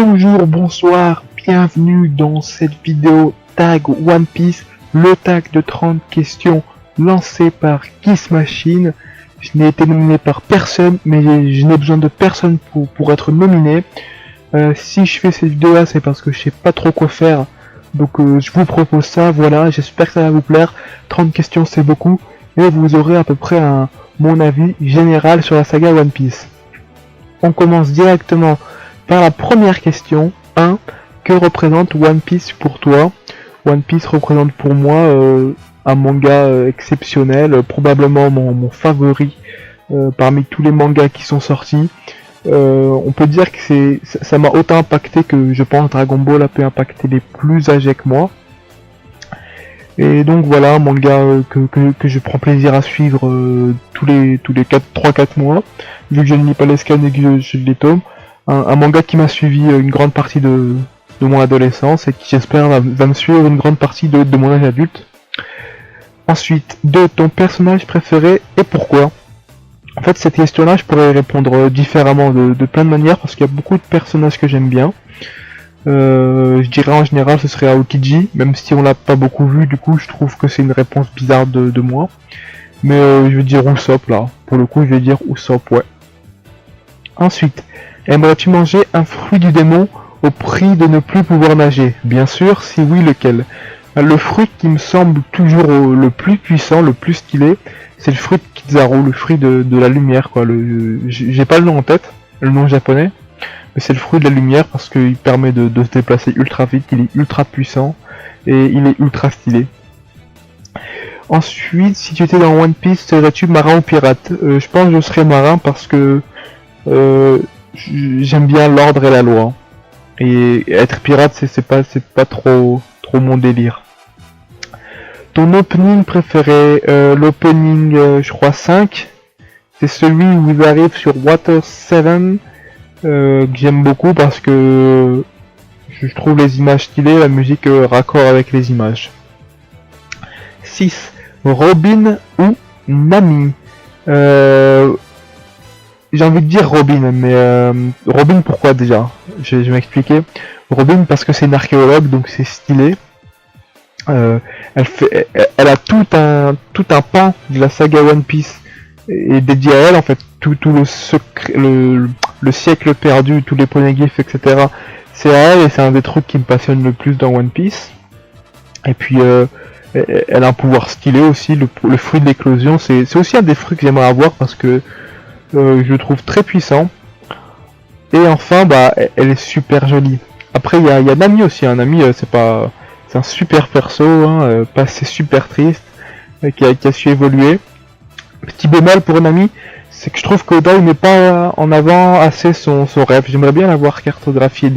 Bonjour, bonsoir, bienvenue dans cette vidéo tag One Piece, le tag de 30 questions lancé par Kiss Machine. Je n'ai été nominé par personne, mais je n'ai besoin de personne pour être nominé. Si je fais cette vidéo là, c'est parce que je sais pas trop quoi faire. Donc je vous propose ça, voilà, j'espère que ça va vous plaire. 30 questions c'est beaucoup, et vous aurez à peu près mon avis général sur la saga One Piece. On commence directement par la première question. 1. Que représente One Piece pour toi? One Piece représente pour moi un manga exceptionnel, probablement mon favori parmi tous les mangas qui sont sortis. On peut dire que ça m'a autant impacté que je pense Dragon Ball a pu impacter les plus âgés que moi. Et donc voilà, un manga que je prends plaisir à suivre tous les 3-4 mois, vu que je ne lis pas les scans et que je lis les tomes. Un manga qui m'a suivi une grande partie de mon adolescence et qui j'espère va me suivre une grande partie de mon âge adulte. Ensuite, 2. Ton personnage préféré et pourquoi? En fait, cette question-là, je pourrais répondre différemment de plein de manières parce qu'il y a beaucoup de personnages que j'aime bien. Je dirais en général ce serait Aokiji, même si on l'a pas beaucoup vu, du coup je trouve que c'est une réponse bizarre de moi. Mais je vais dire Usopp là, pour le coup je vais dire Usopp, ouais. Ensuite, aimerais-tu manger un fruit du démon au prix de ne plus pouvoir nager? Bien sûr, si oui, lequel? Le fruit qui me semble toujours le plus puissant, le plus stylé, c'est le fruit de Kizaru, le fruit de la lumière quoi. J'ai pas le nom en tête, le nom japonais. Mais c'est le fruit de la lumière parce qu'il permet de se déplacer ultra vite, il est ultra puissant et il est ultra stylé. Ensuite, si tu étais dans One Piece, serais-tu marin ou pirate? Je pense que je serais marin parce que j'aime bien l'ordre et la loi. Et être pirate, c'est pas trop mon délire. Ton opening préféré? L'opening, je crois 5. C'est celui où ils arrivent sur Water 7. Que j'aime beaucoup parce que je trouve les images stylées, la musique raccord avec les images. 6. Robin ou Nami? J'ai envie de dire Robin, mais Robin pourquoi déjà? Je vais m'expliquer. Robin parce que c'est une archéologue, donc c'est stylé. Elle a tout un pan de la saga One Piece et dédié à elle en fait. Tout le secret, le siècle perdu, tous les poneglyphes, etc. C'est à elle et c'est un des trucs qui me passionne le plus dans One Piece. Et puis elle a un pouvoir stylé aussi, le fruit de l'éclosion, c'est aussi un des fruits que j'aimerais avoir parce que je le trouve très puissant. Et enfin, bah, elle est super jolie. Après, il y a Nami aussi, un Nami, c'est un super perso, hein, passé super triste, qui a su évoluer. Petit bémol pour Nami, c'est que je trouve qu'Oda il met pas en avant assez son rêve. J'aimerais bien la voir cartographier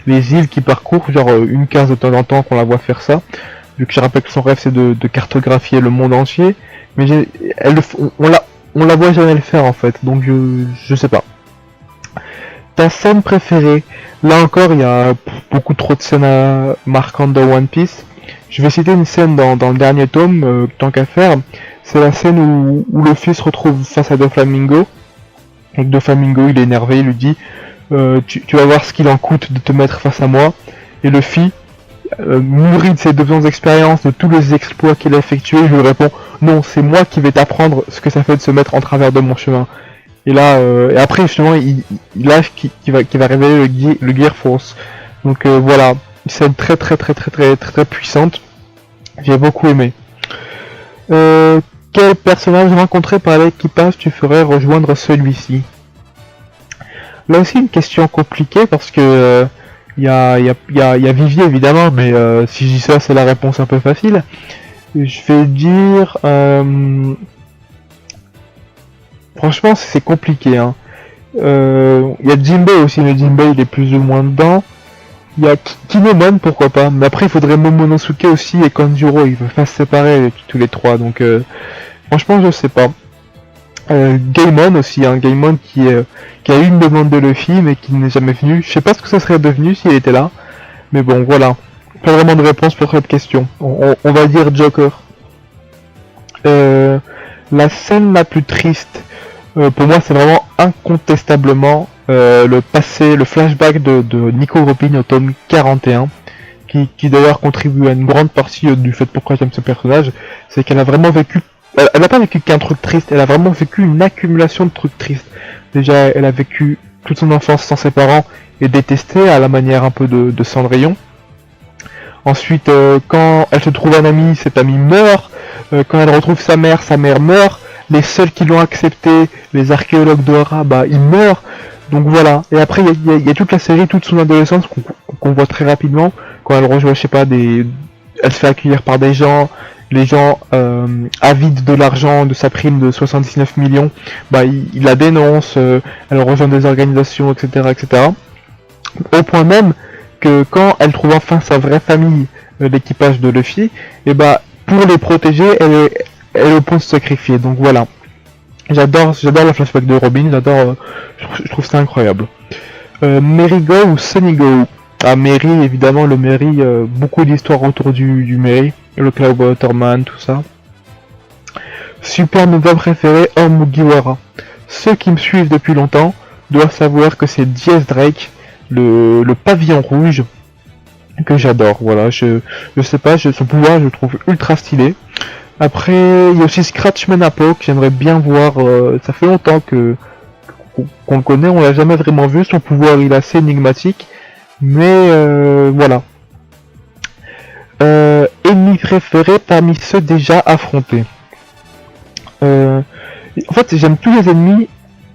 les îles qu'il parcourt, genre une case de temps en temps qu'on la voit faire ça. Vu que je rappelle que son rêve c'est de cartographier le monde entier, mais on la voit jamais le faire en fait, donc je sais pas. Ta scène préférée? Là encore il y a beaucoup trop de scènes marquantes dans One Piece. Je vais citer une scène dans le dernier tome, tant qu'à faire. C'est la scène où Luffy se retrouve face à Doflamingo. Et que Doflamingo il est énervé, il lui dit tu vas voir ce qu'il en coûte de te mettre face à moi. Et Luffy, mûri de ses 2 ans d'expérience, de tous les exploits qu'il a effectués, je lui réponds non, c'est moi qui vais t'apprendre ce que ça fait de se mettre en travers de mon chemin. Et là, et après justement il lâche qui va révéler le Gear Force. Donc voilà, une scène très puissante. J'ai beaucoup aimé. Quel personnage rencontré par l'équipage tu ferais rejoindre celui-ci? Là aussi une question compliquée parce que y a Vivier évidemment, mais si je dis ça c'est la réponse un peu facile. Je vais dire franchement c'est compliqué hein. Y a Jinbei aussi, mais Jinbei il est plus ou moins dedans. Il y a Kinemon pourquoi pas, mais après il faudrait Momonosuke aussi et Kanjuro, ils veulent pas se séparer tous les trois, donc franchement je sais pas. Gaimon aussi, hein, Gaimon qui a eu une demande de Luffy mais qui n'est jamais venu, je sais pas ce que ça serait devenu s'il était là, mais bon voilà, pas vraiment de réponse pour cette question, on va dire Joker. La scène la plus triste, pour moi c'est vraiment incontestablement le passé, le flashback de Nico Robin au tome 41, qui d'ailleurs contribue à une grande partie du fait pourquoi j'aime ce personnage, c'est qu'elle a vraiment vécu, elle n'a pas vécu qu'un truc triste, elle a vraiment vécu une accumulation de trucs tristes. Déjà, elle a vécu toute son enfance sans ses parents et détestée à la manière un peu de Cendrillon. Ensuite, quand elle se trouve un ami, cet ami meurt. Quand elle retrouve sa mère meurt. Les seuls qui l'ont accepté, les archéologues d'Ohara, bah ils meurent. Donc voilà. Et après, il y a toute la série, toute son adolescence qu'on voit très rapidement. Quand elle rejoint, je sais pas, elle se fait accueillir par des gens. Les gens avides de l'argent, de sa prime de 79 millions, bah ils la dénoncent. Elle rejoint des organisations, etc., etc. Au point même que quand elle trouve enfin sa vraie famille, l'équipage de Luffy, et bah pour les protéger, elle est au point de se sacrifier. Donc voilà. J'adore le flashback de Robin, je trouve ça incroyable. Merigo ou Sonigo. Ah, Mary, évidemment, le Mary, beaucoup d'histoires autour du Mary, le Cloud Waterman, tout ça. Super nova préféré, Mugiwara. Ceux qui me suivent depuis longtemps doivent savoir que c'est Diaz Drake, le pavillon rouge, que j'adore. Voilà, je sais pas, son pouvoir, je le trouve ultra stylé. Après, il y a aussi Scratchman Apo, que j'aimerais bien voir. Ça fait longtemps qu'on le connaît, on l'a jamais vraiment vu. Son pouvoir, il est assez énigmatique. Mais voilà. Ennemi préféré parmi ceux déjà affrontés. En fait, j'aime tous les ennemis,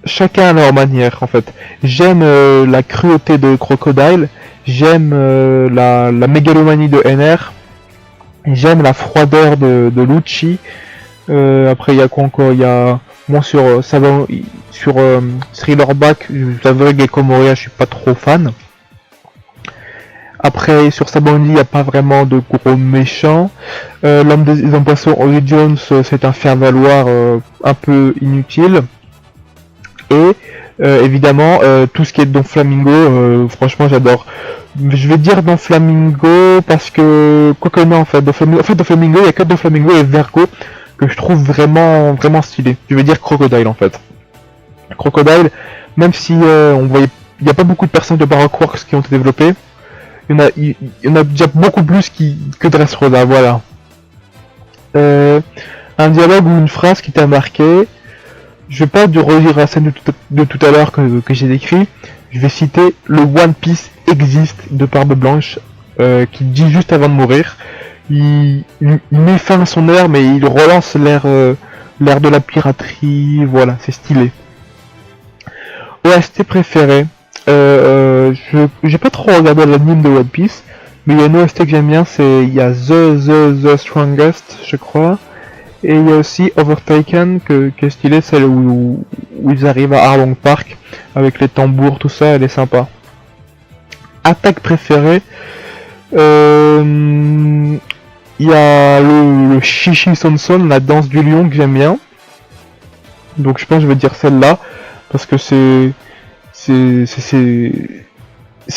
chacun à leur manière. En fait, j'aime la cruauté de Crocodile, j'aime la mégalomanie de NR, j'aime la froideur de Lucci. Après, il y a quoi encore? Il y a moi sur Thriller-Back, j'avoue Gecko Moria, je suis pas trop fan. Après, sur Sabandy, il n'y a pas vraiment de gros méchants. L'homme des poissons, Holly Jones, c'est un faire-valoir un peu inutile. Et évidemment, tout ce qui est Don Flamingo, franchement, j'adore. Je vais dire Don Flamingo parce que... Quoique non, en fait, Don Flamingo, il n'y a que Don Flamingo et Vergo que je trouve vraiment, vraiment stylé. Je vais dire Crocodile, en fait. Crocodile, même si on voyait... Il n'y a pas beaucoup de personnes de Baroque Works qui ont été développées. Il y en a déjà beaucoup plus que Dressrosa, voilà. Un dialogue ou une phrase qui t'a marqué. Je vais pas relire la scène de tout à l'heure que j'ai décrit. Je vais citer le One Piece existe de Barbe Blanche, qui dit juste avant de mourir. Il met fin à son ère, mais il relance l'ère de la piraterie. Voilà, c'est stylé. OST préféré. J'ai pas trop regardé l'anime de One Piece, mais il y a une OST que j'aime bien, il y a The Strongest, je crois, et il y a aussi Overtaken, que est stylé, celle où ils arrivent à Arlong Park, avec les tambours, tout ça, elle est sympa. Attaque préférée, il y a le Shishi Sonson, la danse du lion, que j'aime bien, donc je pense que je vais dire celle-là, parce que c'est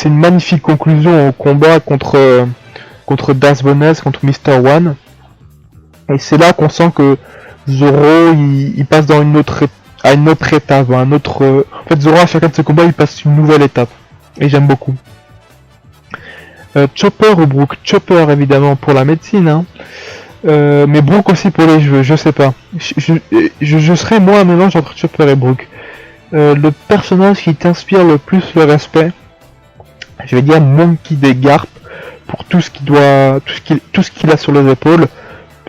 une magnifique conclusion au combat contre Das Bones, contre Mr. One. Et c'est là qu'on sent que Zoro il passe dans une autre étape, en fait Zoro à chacun de ses combats il passe une nouvelle étape. Et j'aime beaucoup. Chopper ou Brook? Chopper évidemment pour la médecine, hein. Mais Brook aussi pour les cheveux, je sais pas. Je serais moi un mélange entre Chopper et Brook. Le personnage qui t'inspire le plus le respect, je vais dire Monkey D. Garp, pour tout ce qu'il a sur les épaules,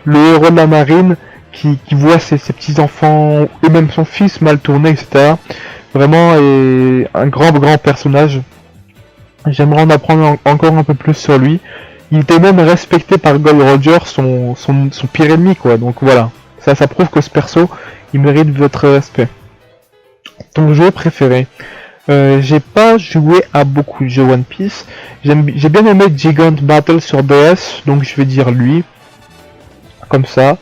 le héros de la marine qui voit ses petits enfants et même son fils mal tourné, etc. Vraiment est un grand personnage. J'aimerais en apprendre encore un peu plus sur lui. Il était même respecté par Gold Roger, son pire ennemi, quoi. Donc voilà, ça prouve que ce perso il mérite votre respect. Ton jeu préféré? J'ai pas joué à beaucoup de jeux One Piece. J'ai bien aimé Gigant Battle sur DS, donc je vais dire lui. Comme ça.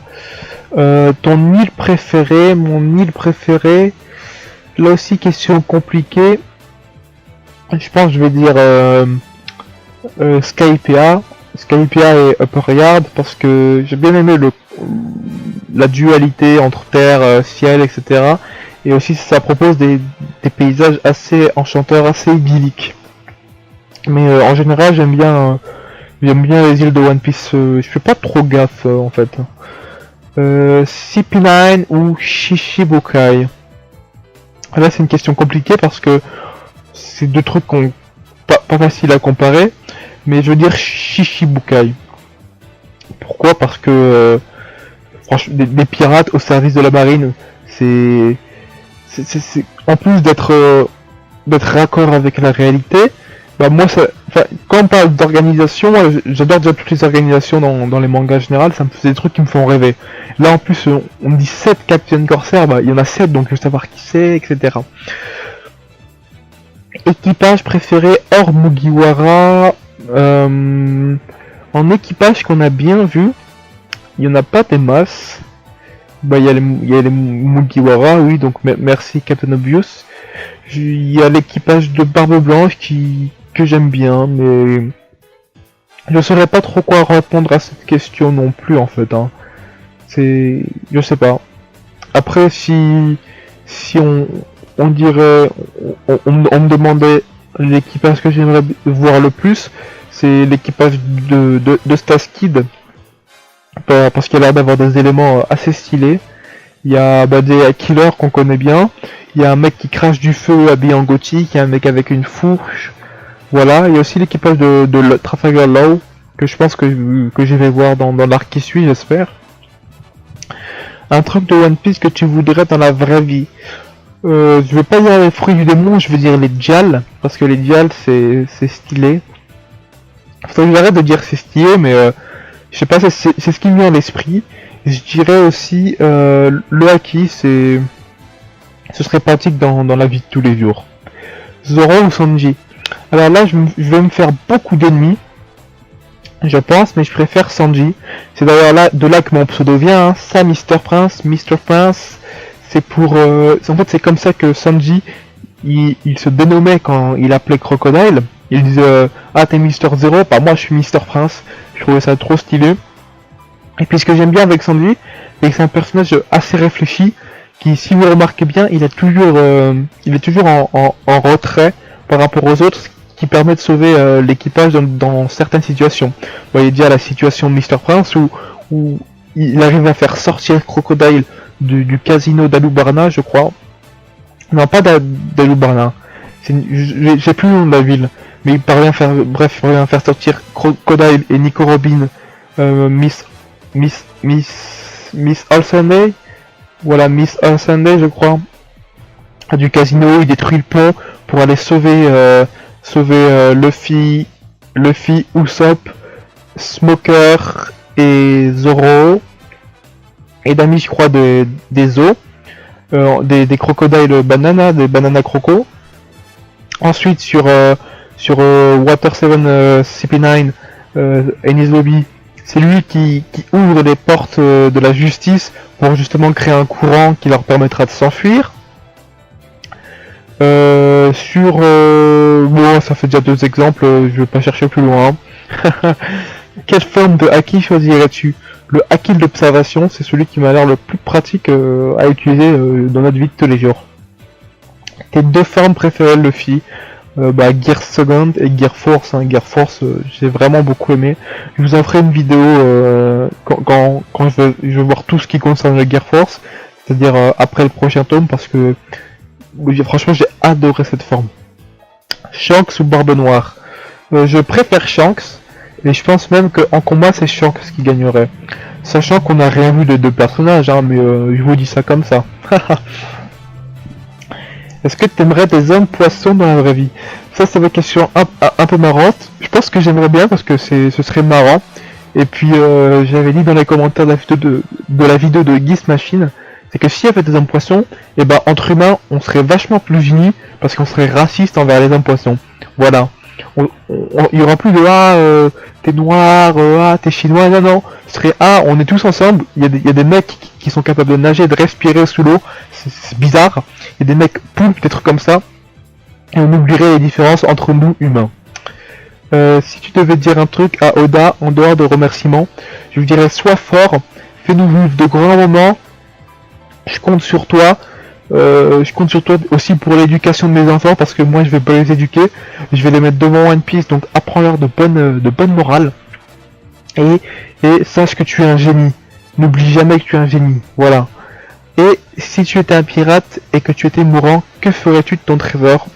Ton île préférée? Mon île préférée, là aussi question compliquée. Je pense que je vais dire Skypiea et Upper Yard, parce que j'ai bien aimé la dualité entre terre, ciel, etc. Et aussi ça propose des paysages assez enchanteurs, assez idylliques. Mais en général j'aime bien les îles de One Piece, je fais pas trop gaffe en fait. CP9 ou Shishibukai? Là c'est une question compliquée parce que c'est deux trucs pas facile à comparer, mais je veux dire Shishibukai. Pourquoi? Parce que franchement, des pirates au service de la marine, c'est en plus d'être raccord avec la réalité. Bah moi, quand on parle d'organisation, j'adore déjà toutes les organisations dans les mangas en général, ça me fait des trucs qui me font rêver. Là en plus, on me dit 7 Captain Corsair, bah il y en a 7 donc je veux savoir qui c'est, etc. Équipage préféré hors Mugiwara, en équipage qu'on a bien vu, il y en a pas des masses. Bah il y a les Mugiwara, oui, donc merci Captain Obvious. Il y a l'équipage de Barbe Blanche que j'aime bien, mais je saurais pas trop quoi répondre à cette question non plus en fait. Hein. Je sais pas. Après si on dirait, on me demandait l'équipage que j'aimerais voir le plus, c'est l'équipage de Staskid, parce qu'il a l'air d'avoir des éléments assez stylés. Il y a des killers qu'on connaît bien, il y a un mec qui crache du feu habillé en gothique, il y a un mec avec une fourche, voilà. Il y a aussi l'équipage de Trafalgar Law, que je pense que je vais voir dans l'arc qui suit, j'espère. Un truc de One Piece que tu voudrais dans la vraie vie. Je veux pas dire les fruits du démon, je veux dire les Dials, parce que les Dials c'est stylé. Faut que j'arrête de dire c'est stylé, mais je sais pas, c'est ce qui me vient à l'esprit. Je dirais aussi le haki, ce serait pratique dans la vie de tous les jours. Zoro ou Sanji? Alors là, je vais me faire beaucoup d'ennemis, je pense, mais je préfère Sanji. C'est d'ailleurs là de là que mon pseudo vient, hein. Ça, Mr. Prince, c'est pour... en fait, c'est comme ça que Sanji, il se dénommait quand il appelait Crocodile. Il disait ah t'es Mister Zero, bah moi je suis Mr. Prince. Je trouvais ça trop stylé. Et puis ce que j'aime bien avec Sanji, c'est que c'est un personnage assez réfléchi, qui si vous remarquez bien, il est toujours en retrait par rapport aux autres, ce qui permet de sauver l'équipage dans certaines situations. Vous voyez déjà la situation de Mr. Prince où il arrive à faire sortir Crocodile du casino d'Alubarna, je crois. Non, pas d'Alubarna. J'ai plus le nom de la ville. Mais il parvient à faire sortir Crocodile et Nico Robin, Miss All-Sunday. Voilà, Miss All-Sunday, je crois. Du casino, il détruit le pont pour aller sauver Luffy, Usopp, Smoker et Zoro. Et d'amis, je crois, des eaux. Des crocodiles banana, des banana croco. Ensuite sur Water 7 CP9 Enies Lobby, c'est lui qui ouvre les portes de la justice pour justement créer un courant qui leur permettra de s'enfuir. Bon, ça fait déjà 2 exemples, je vais pas chercher plus loin. Quelle forme de haki choisirais-tu? Le haki d'observation, c'est celui qui m'a l'air le plus pratique à utiliser dans notre vie de tous les jours. Tes 2 formes préférées, Luffy? Gear Second et Gear Force. Hein. Gear Force, j'ai vraiment beaucoup aimé. Je vous en ferai une vidéo quand je vais voir tout ce qui concerne le Gear Force, c'est-à-dire après le prochain tome, parce que franchement j'ai adoré cette forme. Shanks ou Barbe Noire? Je préfère Shanks, et je pense même qu'en combat c'est Shanks qui gagnerait. Sachant qu'on n'a rien vu de 2 personnages, hein, mais je vous dis ça comme ça. Est-ce que tu aimerais des hommes poissons dans la vraie vie? Ça c'est une question un peu marrante. Je pense que j'aimerais bien parce que ce serait marrant. Et puis j'avais dit dans les commentaires de la vidéo de Geese Machine, c'est que s'il y avait des hommes poissons, et entre humains on serait vachement plus unis parce qu'on serait raciste envers les hommes poissons. Voilà. Il y aura plus de t'es noir, t'es chinois, non. Ce serait on est tous ensemble. Il y a des mecs qui sont capables de nager, de respirer sous l'eau. C'est bizarre. Il y a des mecs poulpes, des trucs comme ça. Et on oublierait les différences entre nous humains. Si tu devais dire un truc à Oda en dehors de remerciements, je lui dirais sois fort, fais-nous vivre de grands moments. Je compte sur toi. Je compte sur toi aussi pour l'éducation de mes enfants parce que moi je vais pas les éduquer, je vais les mettre devant One Piece, donc apprends-leur de bonne morale et sache que tu es un génie. N'oublie jamais que tu es un génie, voilà. Et si tu étais un pirate et que tu étais mourant, que ferais-tu de ton trésor?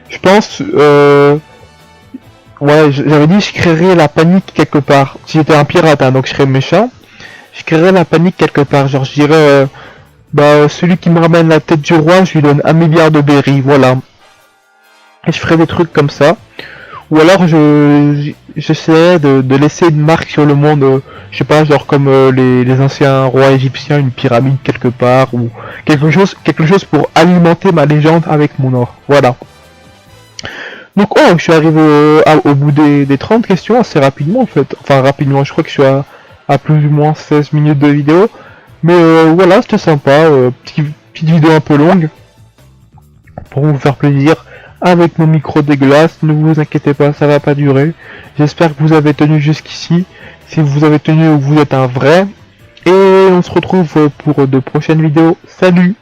Je pense, ouais, j'avais dit je créerais la panique quelque part. Si j'étais un pirate, hein, donc je serais méchant, je créerais la panique quelque part. Genre je dirais, bah celui qui me ramène la tête du roi, je lui donne 1 milliard de berries, voilà. Et je ferais des trucs comme ça. Ou alors j'essaierais de laisser une marque sur le monde, je sais pas, genre comme les anciens rois égyptiens, une pyramide quelque part, ou quelque chose pour alimenter ma légende avec mon or. Voilà. Donc oh, je suis arrivé au bout des 30 questions assez rapidement en fait. Enfin rapidement, je crois que je suis à plus ou moins 16 minutes de vidéo. Mais voilà, c'était sympa, petite vidéo un peu longue, pour vous faire plaisir, avec mon micro dégueulasse, ne vous inquiétez pas, ça va pas durer. J'espère que vous avez tenu jusqu'ici. Si vous avez tenu, vous êtes un vrai. Et on se retrouve pour de prochaines vidéos. Salut!